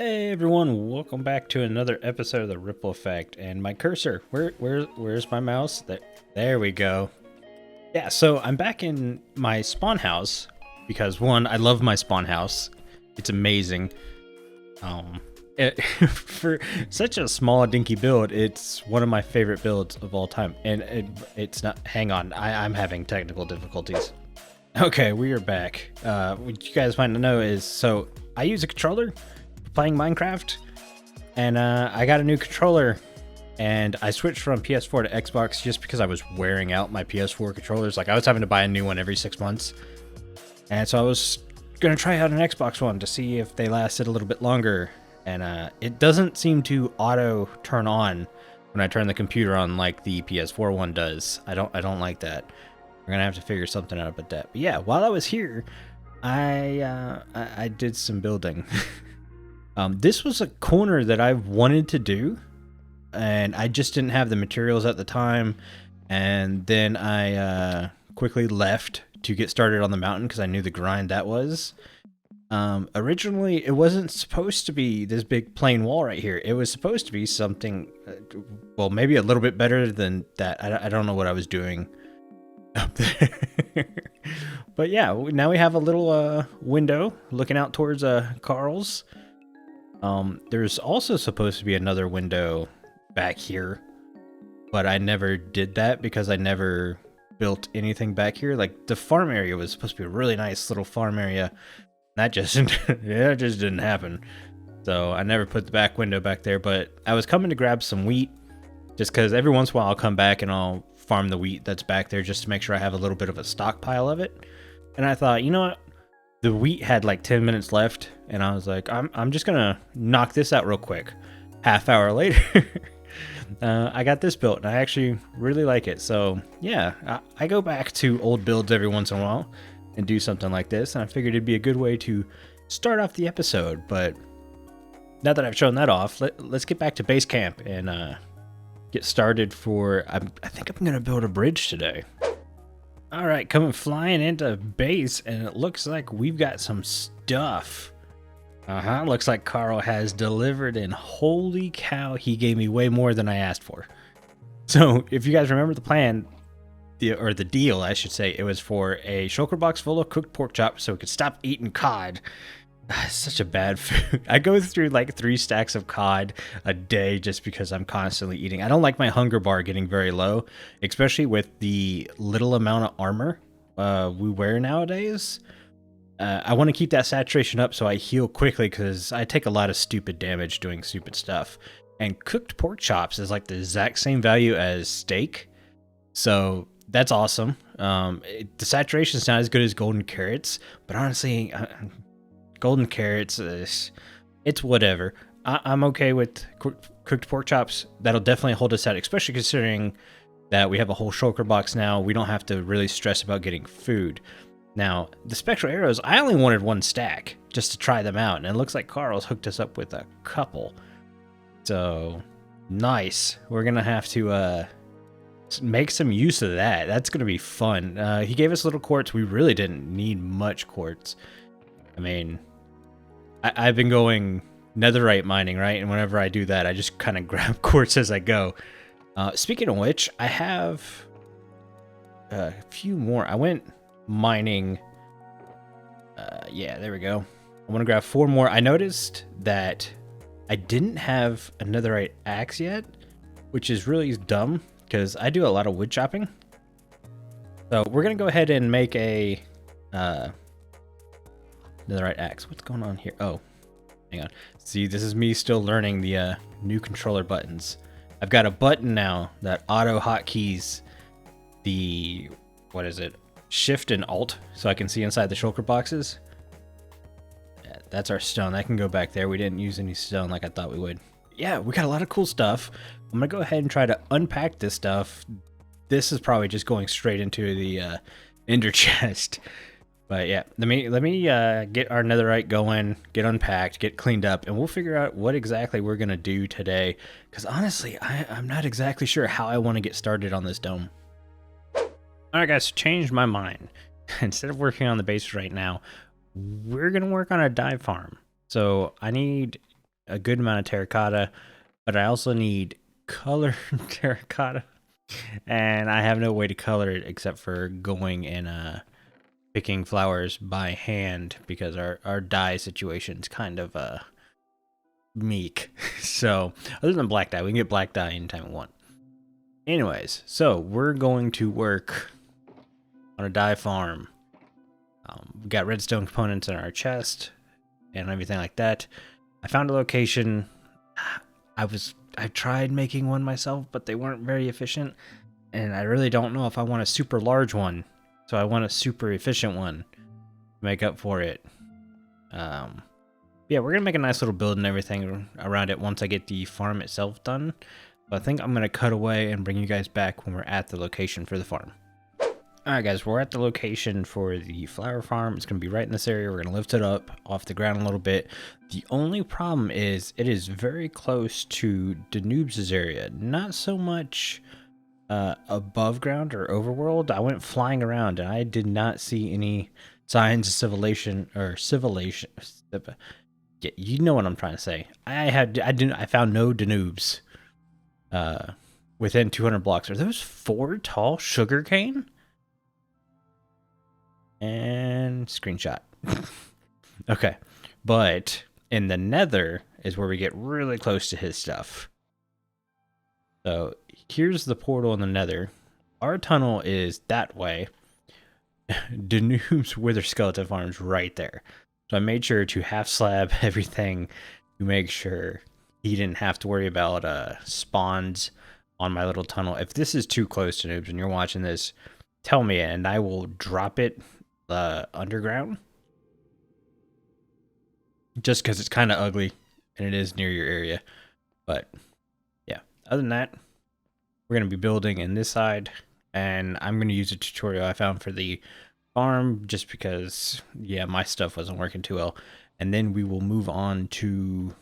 Hey everyone, welcome back to another episode of the Ripple Effect. And my cursor, where's my mouse? There we go. Yeah, so I'm back in my spawn house because one, I love my spawn house. It's amazing. For such a small dinky build, it's one of my favorite builds of all time. And it's not. Hang on, I'm having technical difficulties. Okay, we are back. What you guys might know is I use a controller playing Minecraft, and I got a new controller, and I switched from PS4 to Xbox just because I was wearing out my PS4 controllers. Like, I was having to buy a new one every 6 months, and so I was gonna try out an Xbox one to see if they lasted a little bit longer. And it doesn't seem to auto turn on when I turn the computer on like the PS4 one does. I don't like that. We're gonna have to figure something out about that. But yeah, while I was here, I did some building. This was a corner that I wanted to do, and I just didn't have the materials at the time. And then I quickly left to get started on the mountain because I knew the grind that was. Originally, it wasn't supposed to be this big plain wall right here. It was supposed to be something, well, maybe a little bit better than that. I don't know what I was doing up there. But yeah, now we have a little window looking out towards Carl's. There's also supposed to be another window back here, but I never did that because I never built anything back here. Like, the farm area was supposed to be a really nice little farm area. That just yeah, it just didn't happen. So I never put the back window back there, but I was coming to grab some wheat just because every once in a while I'll come back and I'll farm the wheat that's back there just to make sure I have a little bit of a stockpile of it. And I thought, you know what? The wheat had like 10 minutes left, and I was like, I'm just gonna knock this out real quick. Half hour later, I got this built, and I actually really like it. So yeah, I go back to old builds every once in a while and do something like this, and I figured it'd be a good way to start off the episode. But now that I've shown that off, let's get back to base camp and get started for, I think I'm gonna build a bridge today. All right, coming flying into base, and it looks like we've got some stuff. Looks like Carl has delivered, and holy cow, he gave me way more than I asked for. So if you guys remember the plan, or the deal, I should say, it was for a shulker box full of cooked pork chops so we could stop eating cod. It's such a bad food. I go through like 3 stacks of cod a day just because I'm constantly eating. I don't like my hunger bar getting very low, especially with the little amount of armor we wear nowadays. I want to keep that saturation up so I heal quickly because I take a lot of stupid damage doing stupid stuff. And cooked pork chops is like the exact same value as steak. So that's awesome. The saturation is not as good as golden carrots, but honestly, golden carrots, it's whatever. I'm okay with cooked pork chops. That'll definitely hold us out, especially considering that we have a whole shulker box now. We don't have to really stress about getting food. Now, the spectral arrows, I only wanted 1 stack just to try them out, and it looks like Carl's hooked us up with a couple. So, nice. We're going to have to make some use of that. That's going to be fun. He gave us little quartz. We really didn't need much quartz. I mean, I've been going netherite mining, right? And whenever I do that, I just kind of grab quartz as I go. Speaking of which, I have a few more. I went mining. Yeah, there we go. I want to grab 4 more. I noticed that I didn't have a netherite axe yet, which is really dumb because I do a lot of wood chopping. So we're going to go ahead and make a netherite axe. What's going on here? Oh, hang on. See, this is me still learning the new controller buttons. I've got a button now that auto hotkeys the, what is it? Shift and Alt, so I can see inside the shulker boxes. Yeah, that's our stone. That can go back there. We didn't use any stone like I thought we would. Yeah, we got a lot of cool stuff. I'm gonna go ahead and try to unpack this stuff. This is probably just going straight into the ender chest. But yeah, let me get our netherite going, get unpacked, get cleaned up, and we'll figure out what exactly we're gonna do today. Because honestly, I'm not exactly sure how I want to get started on this dome. Alright guys, changed my mind. Instead of working on the base right now, we're gonna work on a dye farm. So I need a good amount of terracotta, but I also need colored terracotta, and I have no way to color it except for going and picking flowers by hand because our dye situation's kind of meek. So other than black dye, we can get black dye anytime we want. Anyways, so we're going to work on a dye farm. We got redstone components in our chest and everything like that. I found a location. I tried making one myself, but they weren't very efficient, and I really don't know if I want a super large one. So I want a super efficient one to make up for it. Yeah, we're gonna make a nice little build and everything around it once I get the farm itself done. But I think I'm gonna cut away and bring you guys back when we're at the location for the farm. Alright guys, we're at the location for the flower farm. It's going to be right in this area. We're going to lift it up off the ground a little bit. The only problem is it is very close to Danoob's area. Not so much above ground or overworld. I went flying around and I did not see any signs of civilization. Yeah, you know what I'm trying to say. I found no Danoobs within 200 blocks. Are those 4 tall sugarcane? And screenshot. Okay, but in the nether is where we get really close to his stuff. So here's the portal in the nether. Our tunnel is that way. Danoob's wither skeleton farm's right there. So I made sure to half slab everything to make sure he didn't have to worry about spawns on my little tunnel. If this is too close to Noobs and you're watching this, tell me and I will drop it underground, just because it's kind of ugly and it is near your area. But yeah, other than that, we're going to be building in this side, and I'm going to use a tutorial I found for the farm just because, yeah, my stuff wasn't working too well. And then we will move on to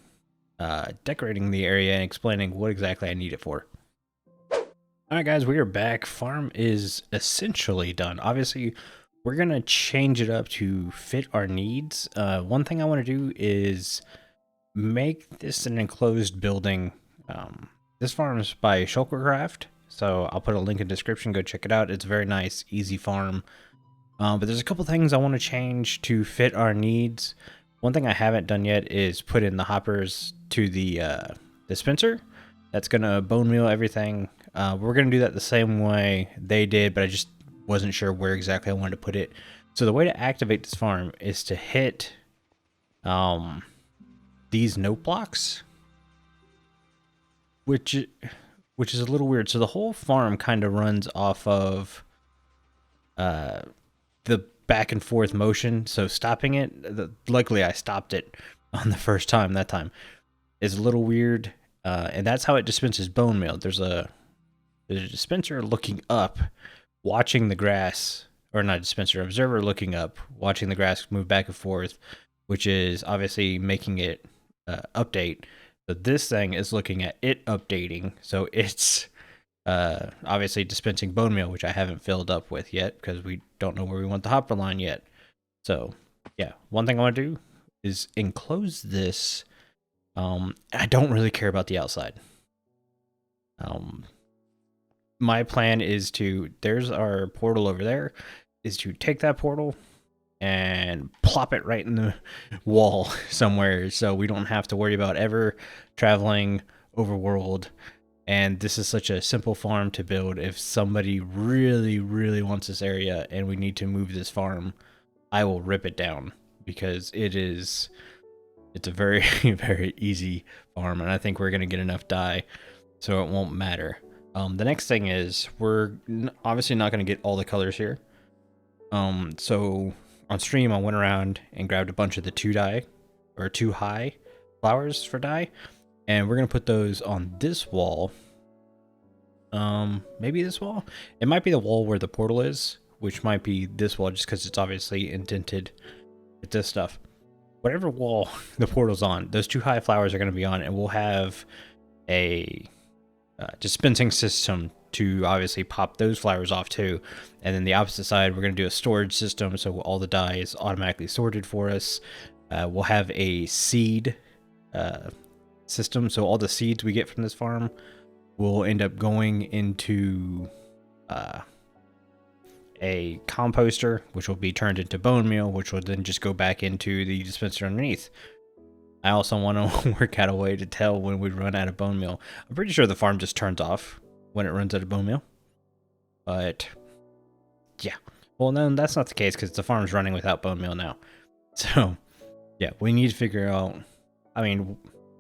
decorating the area and explaining what exactly I need it for. Alright guys, we are back. Farm is essentially done. Obviously, we're going to change it up to fit our needs. One thing I want to do is make this an enclosed building. This farm is by Shulkercraft, so I'll put a link in the description. Go check it out. It's a very nice, easy farm. But there's a couple things I want to change to fit our needs. One thing I haven't done yet is put in the hoppers to the dispenser. That's going to bone meal everything. We're going to do that the same way they did, but I just wasn't sure where exactly I wanted to put it. So the way to activate this farm is to hit these note blocks, which is a little weird. So the whole farm kind of runs off of the back and forth motion. So stopping it, luckily I stopped it on the first time. That time is a little weird, and that's how it dispenses bone meal. There's a dispenser looking up, watching the grass, or not dispenser, observer looking up, watching the grass move back and forth, which is obviously making it update. But this thing is looking at it updating, so it's obviously dispensing bone meal, which I haven't filled up with yet because we don't know where we want the hopper line yet. So yeah, one thing I want to do is enclose this. I don't really care about the outside. My plan is to, there's our portal over there, is to take that portal and plop it right in the wall somewhere so we don't have to worry about ever traveling overworld. And this is such a simple farm to build. If somebody really, really wants this area and we need to move this farm, I will rip it down because it's a very, very easy farm. And I think we're going to get enough dye so it won't matter. The next thing is we're obviously not going to get all the colors here. So on stream, I went around and grabbed a bunch of the 2 high flowers for dye, and we're going to put those on this wall. Maybe this wall? It might be the wall where the portal is, which might be this wall just because it's obviously indented with this stuff. Whatever wall the portal's on, those 2 high flowers are going to be on, and we'll have a dispensing system to obviously pop those flowers off too. And then the opposite side, we're going to do a storage system so all the dye is automatically sorted for us. We'll have a seed system. So all the seeds we get from this farm will end up going into a composter, which will be turned into bone meal, which will then just go back into the dispenser underneath. I also want to work out a way to tell when we run out of bone meal. I'm pretty sure the farm just turns off when it runs out of bone meal. But yeah, well, no, that's not the case because the farm's running without bone meal now. So yeah, we need to figure out, I mean,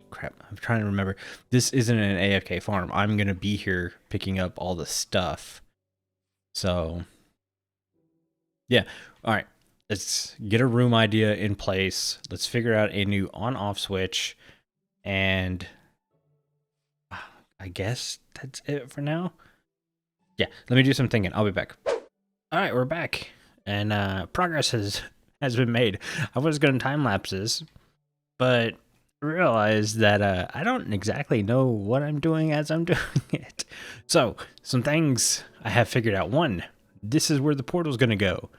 crap, I'm trying to remember. This isn't an AFK farm. I'm going to be here picking up all the stuff. So yeah, all right. Let's get a room idea in place. Let's figure out a new on-off switch. And I guess that's it for now. Yeah, let me do some thinking. I'll be back. All right, we're back. And progress has been made. I was going to time lapses, but realized that I don't exactly know what I'm doing as I'm doing it. So, some things I have figured out. One, this is where the portal's going to go.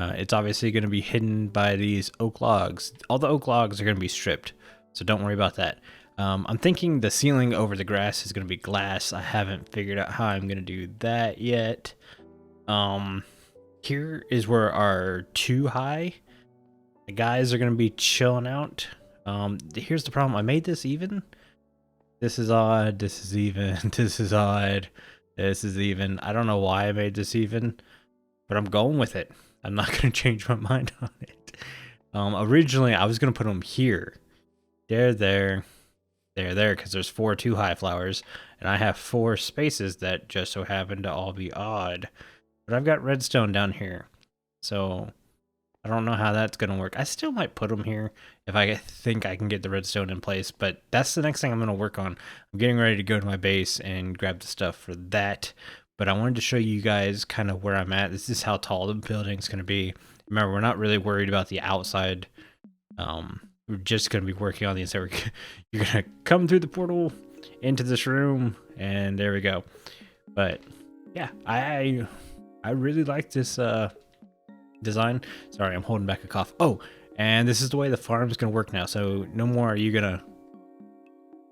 It's obviously going to be hidden by these oak logs. All the oak logs are going to be stripped, so don't worry about that. I'm thinking the ceiling over the grass is going to be glass. I haven't figured out how I'm going to do that yet. Here is where our 2 high the guys are going to be chilling out. Here's the problem. I made this even. This is odd. This is even. This is odd. This is even. I don't know why I made this even, but I'm going with it. I'm not going to change my mind on it. Originally, I was going to put them here. There, because there's 4 2 high flowers, and I have 4 spaces that just so happen to all be odd. But I've got redstone down here, so I don't know how that's going to work. I still might put them here if I think I can get the redstone in place, but that's the next thing I'm going to work on. I'm getting ready to go to my base and grab the stuff for that. But I wanted to show you guys kind of where I'm at. This is how tall the building's going to be. Remember, we're not really worried about the outside. We're just going to be working on the inside. You're going to come through the portal into this room, and there we go. But yeah, I really like this design. Sorry, I'm holding back a cough. Oh, and this is the way the farm's going to work now. So no more are you going to...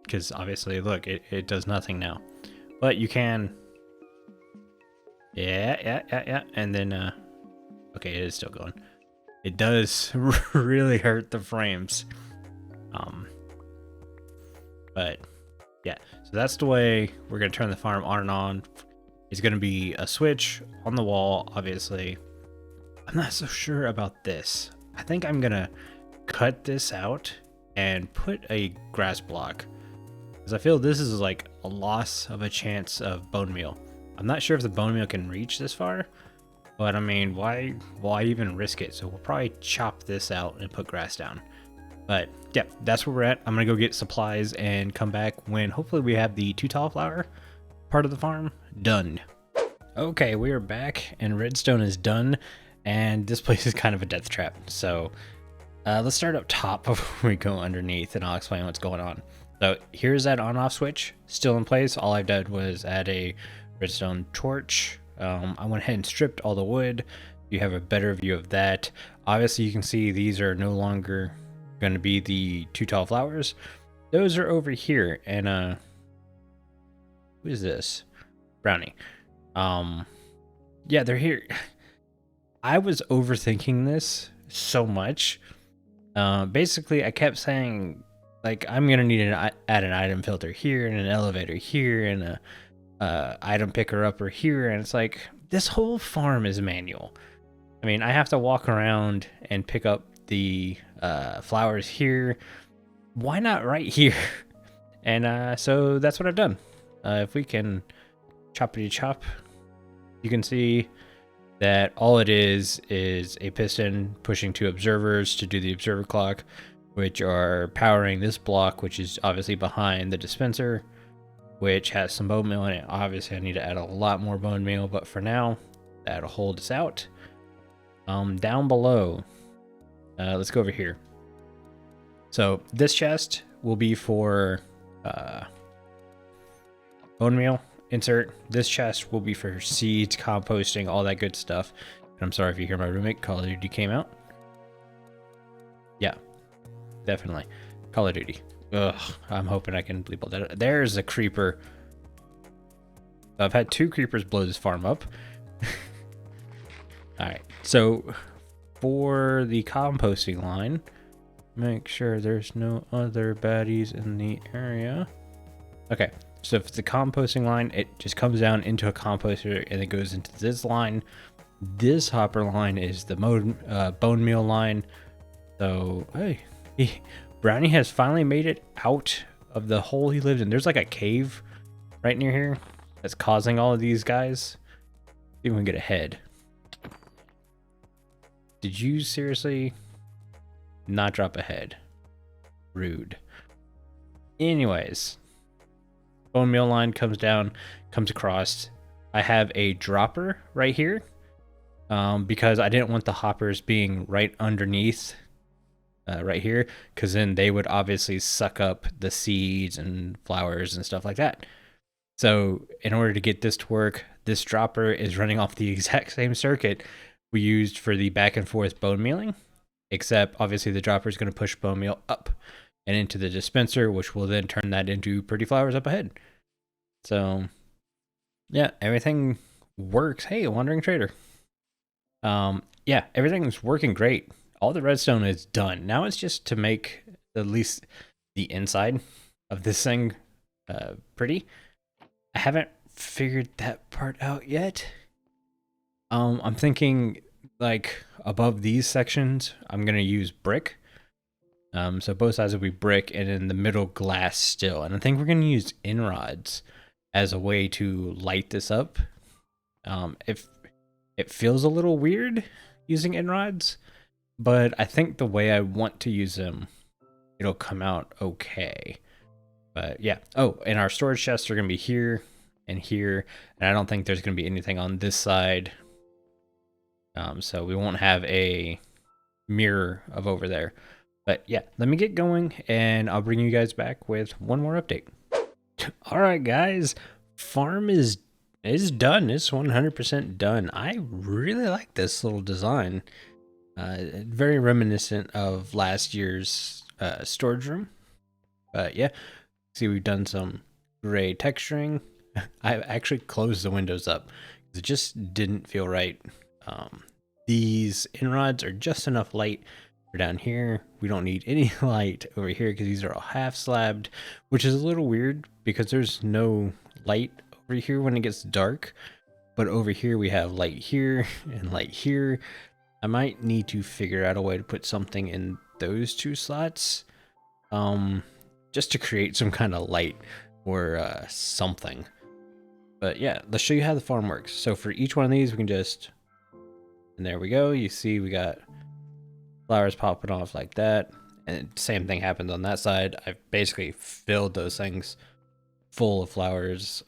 Because obviously, look, it does nothing now. But you can... Yeah. And then, okay, it is still going. It does really hurt the frames. But yeah, so that's the way we're going to turn the farm on and on. It's going to be a switch on the wall, obviously. I'm not so sure about this. I think I'm going to cut this out and put a grass block, because I feel this is like a loss of a chance of bone meal. I'm not sure if the bone meal can reach this far, but I mean, why even risk it? So we'll probably chop this out and put grass down. But yeah, that's where we're at. I'm gonna go get supplies and come back when hopefully we have the 2 tall flower part of the farm done. Okay, we are back and redstone is done, and this place is kind of a death trap. So let's start up top before we go underneath, and I'll explain what's going on. So here's that on-off switch, still in place. All I've done was add a redstone torch. I went ahead and stripped all the wood. You have a better view of that. Obviously, you can see these are no longer going to be the 2 tall flowers. Those are over here. And who is this? Brownie. Yeah, they're here. I was overthinking this so much. Basically, I kept saying, like, I'm gonna need to add an item filter here and an elevator here and a item picker upper here, and it's like, this whole farm is manual. I mean, I have to walk around and pick up the flowers here. Why not right here? And so that's what I've done. If we can choppity chop, you can see that all it is a piston pushing 2 observers to do the observer clock, which are powering this block, which is obviously behind the dispenser, which has some bone meal in it. Obviously, I need to add a lot more bone meal, but for now, that'll hold us out. Down below, let's go over here. So this chest will be for bone meal insert. This chest will be for seeds, composting, all that good stuff. And I'm sorry if you hear my roommate. Call of Duty came out. Yeah, definitely. Call of Duty. Ugh, I'm hoping I can bleep all that out. There's a creeper. I've had 2 creepers blow this farm up. Alright, so for the composting line, make sure there's no other baddies in the area. Okay, so if it's a composting line, it just comes down into a composter and it goes into this line. This hopper line is the bone meal line. So, hey, Brownie has finally made it out of the hole he lived in. There's like a cave right near here that's causing all of these guys. See if we can get ahead. Did you seriously not drop a head? Rude. Anyways, bone meal line comes down, comes across. I have a dropper right here because I didn't want the hoppers being right underneath right here, because then they would obviously suck up the seeds and flowers and stuff like that. So in order to get this to work, this dropper is running off the exact same circuit we used for the back and forth bone mealing, except obviously the dropper is going to push bone meal up and into the dispenser, which will then turn that into pretty flowers up ahead. So yeah, everything works. Hey, wandering trader. Yeah, everything's working great. All the redstone is done. Now it's just to make at least the inside of this thing pretty. I haven't figured that part out yet. I'm thinking like above these sections, I'm gonna use brick. So both sides will be brick, and in the middle glass still. And I think we're gonna use inrods as a way to light this up. If it feels a little weird using inrods, but I think the way I want to use them, it'll come out okay. But yeah. Oh, and our storage chests are gonna be here and here, and I don't think there's gonna be anything on this side. So we won't have a mirror of over there. But yeah, let me get going and I'll bring you guys back with one more update. All right, guys, farm is done. It's 100% done. I really like this little design. Very reminiscent of last year's storage room. But yeah, see, we've done some gray texturing. I actually closed the windows up because it just didn't feel right. These inrods are just enough light for down here. We don't need any light over here because these are all half slabbed, which is a little weird because there's no light over here when it gets dark. But over here we have light here and light here. I might need to figure out a way to put something in those 2 slots, just to create some kind of light or something. But yeah, let's show you how the farm works. So for each one of these, we can just, and there we go. You see we got flowers popping off like that. And same thing happens on that side. I've basically filled those things full of flowers.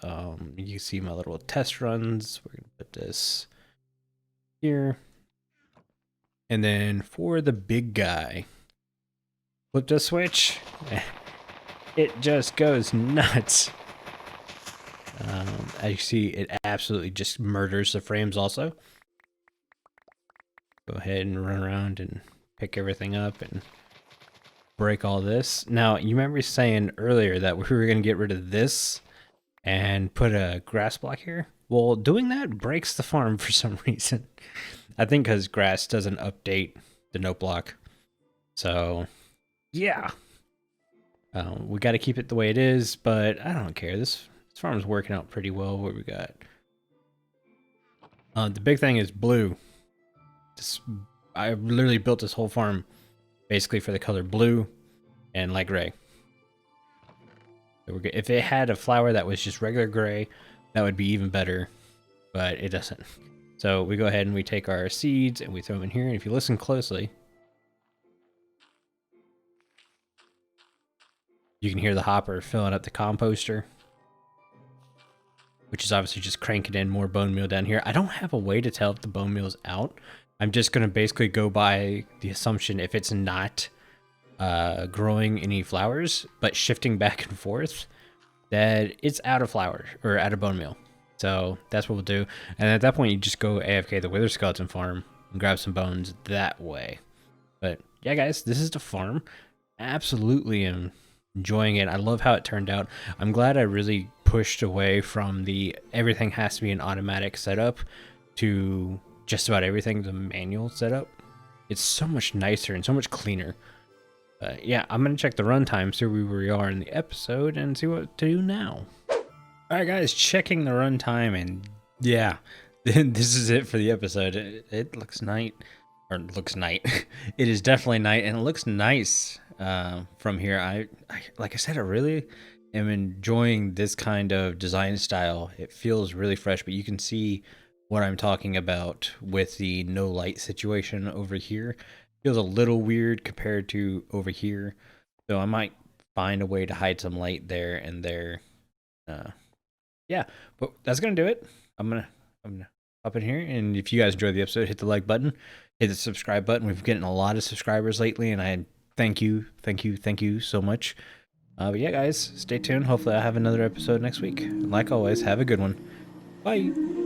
You see my little test runs. We're gonna put this here. And then for the big guy, flip the switch. It just goes nuts. As you see, it absolutely just murders the frames also. Go ahead and run around and pick everything up and break all this. Now, you remember saying earlier that we were going to get rid of this and put a grass block here? Well, doing that breaks the farm for some reason. I think because grass doesn't update the note block. So, yeah. We got to keep it the way it is, but I don't care. This farm's working out pretty well. What we got? The big thing is blue. I literally built this whole farm basically for the color blue and light gray. So if it had a flower that was just regular gray, that would be even better, but it doesn't. So we go ahead and we take our seeds and we throw them in here. And if you listen closely, you can hear the hopper filling up the composter, which is obviously just cranking in more bone meal down here. I don't have a way to tell if the bone meal is out. I'm just going to basically go by the assumption if it's not growing any flowers, but shifting back and forth, that it's out of flower or out of bone meal. So that's what we'll do. And at that point, you just go AFK the Wither Skeleton farm and grab some bones that way. But yeah, guys, this is the farm. Absolutely am enjoying it. I love how it turned out. I'm glad I really pushed away from the everything has to be an automatic setup to just about everything's a manual setup. It's so much nicer and so much cleaner. Yeah, I'm gonna check the runtime, see where we are in the episode, and see what to do now. Alright guys, checking the runtime, and yeah, this is it for the episode. It looks night, or looks night. It is definitely night, and it looks nice from here. I like I said, I really am enjoying this kind of design style. It feels really fresh, but you can see what I'm talking about with the no light situation over here. Feels a little weird compared to over here, so I might find a way to hide some light there and there. Yeah, but that's gonna do it. I'm gonna hop in here, and if you guys enjoyed the episode, hit the like button, hit the subscribe button. We've been getting a lot of subscribers lately, and I thank you so much. But yeah, guys, stay tuned. Hopefully, I have another episode next week. Like always, have a good one. Bye.